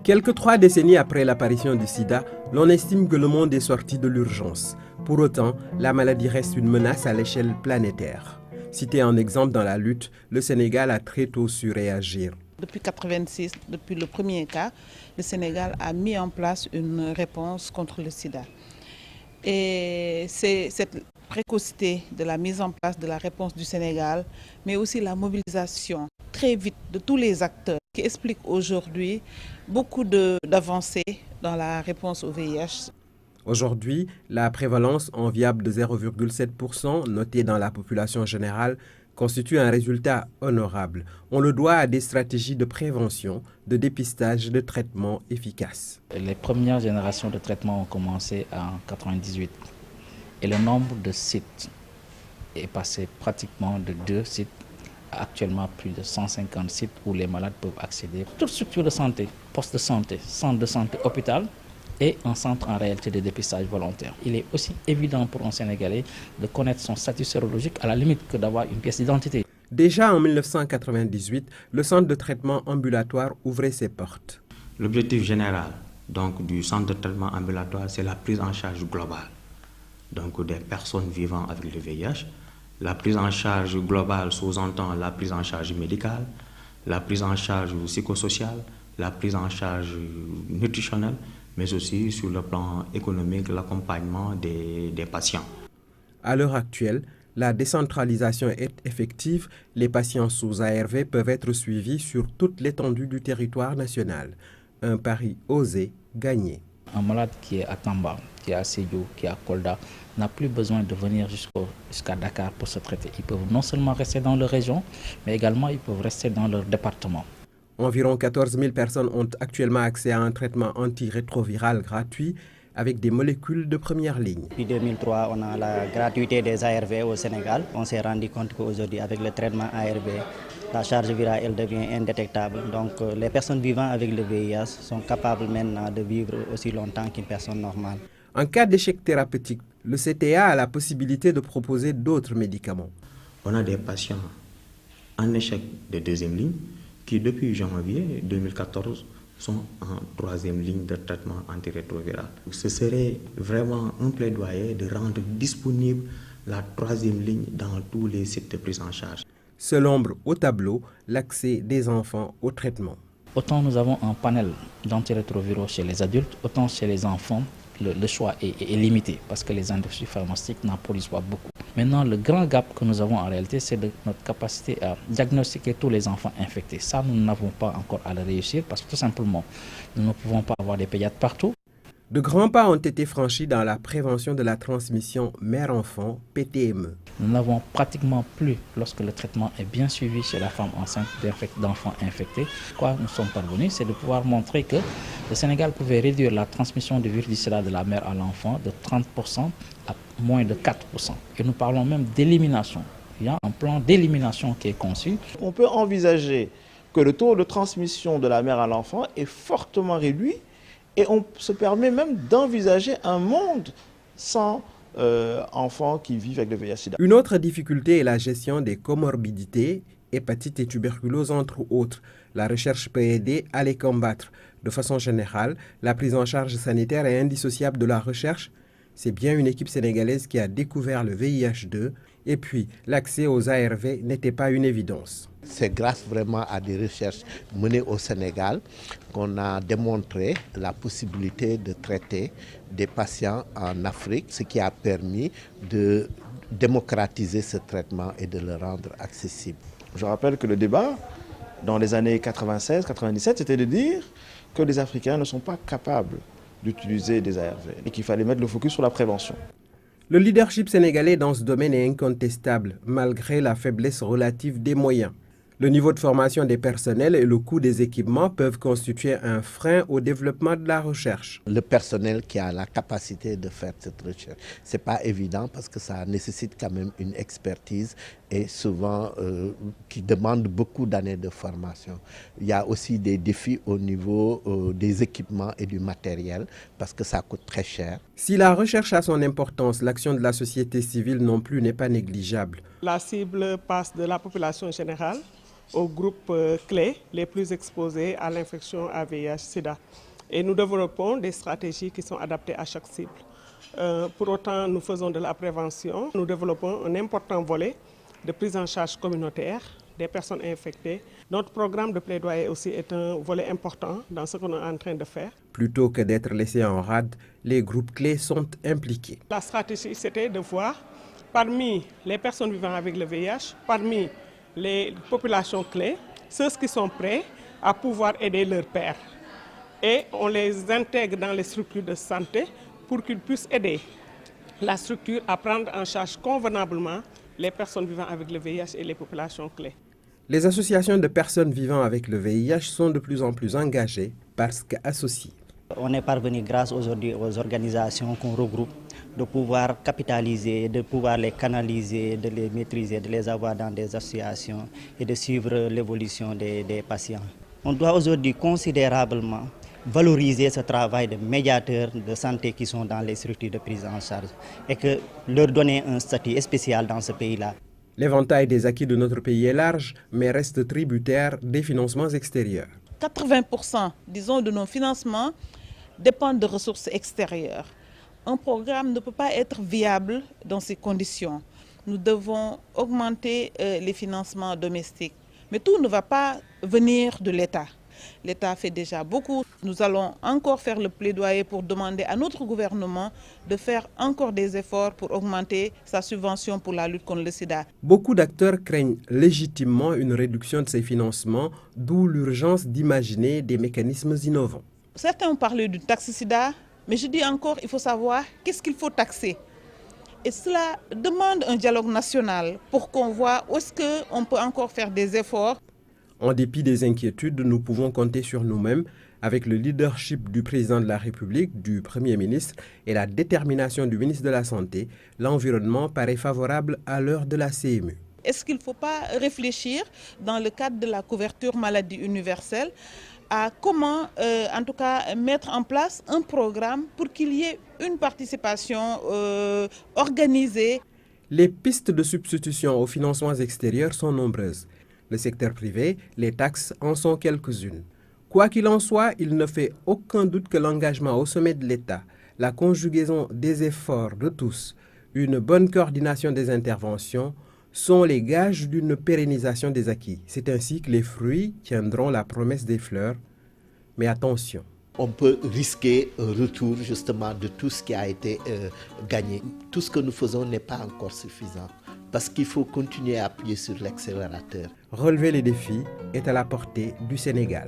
Quelques 3 décennies après l'apparition du sida, l'on estime que le monde est sorti de l'urgence. Pour autant, la maladie reste une menace à l'échelle planétaire. Cité en exemple dans la lutte, le Sénégal a très tôt su réagir. Depuis 1986, depuis le premier cas, le Sénégal a mis en place une réponse contre le sida. Et c'est cette précocité de la mise en place de la réponse du Sénégal, mais aussi la mobilisation très vite de tous les acteurs qui explique aujourd'hui beaucoup d'avancées dans la réponse au VIH. Aujourd'hui, la prévalence enviable de 0,7% notée dans la population générale constitue un résultat honorable. On le doit à des stratégies de prévention, de dépistage, de traitement efficaces. Les premières générations de traitement ont commencé en 1998 et le nombre de sites est passé pratiquement de 2 sites à actuellement plus de 150 sites où les malades peuvent accéder. Toute structure de santé, poste de santé, centre de santé, hôpital et un centre en réalité de dépistage volontaire. Il est aussi évident pour un Sénégalais de connaître son statut sérologique à la limite que d'avoir une pièce d'identité. Déjà en 1998, le centre de traitement ambulatoire ouvrait ses portes. L'objectif général donc, du centre de traitement ambulatoire, c'est la prise en charge globale donc, des personnes vivant avec le VIH. La prise en charge globale sous-entend la prise en charge médicale, la prise en charge psychosociale, la prise en charge nutritionnelle, mais aussi sur le plan économique, l'accompagnement des patients. À l'heure actuelle, la décentralisation est effective. Les patients sous ARV peuvent être suivis sur toute l'étendue du territoire national. Un pari osé, gagné. Un malade qui est à Tamba, qui est à Sédhiou, qui est à Kolda, n'a plus besoin de venir jusqu'à Dakar pour se traiter. Ils peuvent non seulement rester dans leur région, mais également ils peuvent rester dans leur département. Environ 14 000 personnes ont actuellement accès à un traitement antirétroviral gratuit avec des molécules de première ligne. Depuis 2003, on a la gratuité des ARV au Sénégal. On s'est rendu compte qu'aujourd'hui, avec le traitement ARV, la charge virale elle devient indétectable. Donc les personnes vivant avec le VIH sont capables maintenant de vivre aussi longtemps qu'une personne normale. En cas d'échec thérapeutique, le CTA a la possibilité de proposer d'autres médicaments. On a des patients en échec de 2e ligne qui, depuis janvier 2014, sont en 3e ligne de traitement antirétroviral. Ce serait vraiment un plaidoyer de rendre disponible la 3e ligne dans tous les sites de prise en charge. Seule ombre au tableau, l'accès des enfants au traitement. Autant nous avons un panel d'antirétroviraux chez les adultes, autant chez les enfants, le choix est limité parce que les industries pharmaceutiques n'en produisent pas beaucoup. Maintenant, le grand gap que nous avons en réalité, c'est notre capacité à diagnostiquer tous les enfants infectés. Ça, nous n'avons pas encore à le réussir parce que tout simplement, nous ne pouvons pas avoir des pédiatres partout. De grands pas ont été franchis dans la prévention de la transmission mère-enfant, PTME. Nous n'avons pratiquement plus, lorsque le traitement est bien suivi chez la femme enceinte d'enfants infectés, quoi nous sommes parvenus, c'est de pouvoir montrer que le Sénégal pouvait réduire la transmission du virus du sida de la mère à l'enfant de 30% à moins de 4%. Et nous parlons même d'élimination. Il y a un plan d'élimination qui est conçu. On peut envisager que le taux de transmission de la mère à l'enfant est fortement réduit et on se permet même d'envisager un monde sans enfants qui vivent avec le VIH-Sida. Une autre difficulté est la gestion des comorbidités, hépatite et tuberculose entre autres. La recherche peut aider à les combattre. De façon générale, la prise en charge sanitaire est indissociable de la recherche. C'est bien une équipe sénégalaise qui a découvert le VIH2 et puis l'accès aux ARV n'était pas une évidence. C'est grâce vraiment à des recherches menées au Sénégal qu'on a démontré la possibilité de traiter des patients en Afrique, ce qui a permis de démocratiser ce traitement et de le rendre accessible. Je rappelle que le débat dans les années 96-97, c'était de dire que les Africains ne sont pas capables d'utiliser des ARV et qu'il fallait mettre le focus sur la prévention. Le leadership sénégalais dans ce domaine est incontestable, malgré la faiblesse relative des moyens. Le niveau de formation des personnels et le coût des équipements peuvent constituer un frein au développement de la recherche. Le personnel qui a la capacité de faire cette recherche, ce n'est pas évident parce que ça nécessite quand même une expertise et souvent qui demande beaucoup d'années de formation. Il y a aussi des défis au niveau des équipements et du matériel parce que ça coûte très cher. Si la recherche a son importance, l'action de la société civile non plus n'est pas négligeable. La cible passe de la population générale aux groupes clés les plus exposés à l'infection à VIH-Sida. Et nous développons des stratégies qui sont adaptées à chaque cible. Pour autant, nous faisons de la prévention. Nous développons un important volet de prise en charge communautaire des personnes infectées. Notre programme de plaidoyer aussi est un volet important dans ce qu'on est en train de faire. Plutôt que d'être laissés en rade, les groupes clés sont impliqués. La stratégie, c'était de voir parmi les personnes vivant avec le VIH, parmi les populations clés, ceux qui sont prêts à pouvoir aider leurs pairs. Et on les intègre dans les structures de santé pour qu'ils puissent aider la structure à prendre en charge convenablement les personnes vivant avec le VIH et les populations clés. Les associations de personnes vivant avec le VIH sont de plus en plus engagées parce qu'associées. On est parvenu grâce aujourd'hui aux organisations qu'on regroupe de pouvoir capitaliser, de pouvoir les canaliser, de les maîtriser, de les avoir dans des associations et de suivre l'évolution des patients. On doit aujourd'hui considérablement valoriser ce travail de médiateurs de santé qui sont dans les structures de prise en charge et que leur donner un statut spécial dans ce pays-là. L'éventail des acquis de notre pays est large, mais reste tributaire des financements extérieurs. 80%, disons, de nos financements dépendent de ressources extérieures. Un programme ne peut pas être viable dans ces conditions. Nous devons augmenter les financements domestiques. Mais tout ne va pas venir de l'État. L'État fait déjà beaucoup. Nous allons encore faire le plaidoyer pour demander à notre gouvernement de faire encore des efforts pour augmenter sa subvention pour la lutte contre le sida. Beaucoup d'acteurs craignent légitimement une réduction de ces financements, d'où l'urgence d'imaginer des mécanismes innovants. Certains ont parlé du taxe sida, mais je dis encore, il faut savoir qu'est-ce qu'il faut taxer. Et cela demande un dialogue national pour qu'on voit où est-ce qu'on peut encore faire des efforts. En dépit des inquiétudes, nous pouvons compter sur nous-mêmes avec le leadership du président de la République, du Premier ministre et la détermination du ministre de la Santé. L'environnement paraît favorable à l'heure de la CMU. Est-ce qu'il ne faut pas réfléchir dans le cadre de la couverture maladie universelle à comment, en tout cas, mettre en place un programme pour qu'il y ait une participation organisée. Les pistes de substitution aux financements extérieurs sont nombreuses. Le secteur privé, les taxes en sont quelques-unes. Quoi qu'il en soit, il ne fait aucun doute que l'engagement au sommet de l'État, la conjugaison des efforts de tous, une bonne coordination des interventions sont les gages d'une pérennisation des acquis. C'est ainsi que les fruits tiendront la promesse des fleurs. Mais attention. On peut risquer un retour justement de tout ce qui a été gagné. Tout ce que nous faisons n'est pas encore suffisant parce qu'il faut continuer à appuyer sur l'accélérateur. Relever les défis est à la portée du Sénégal.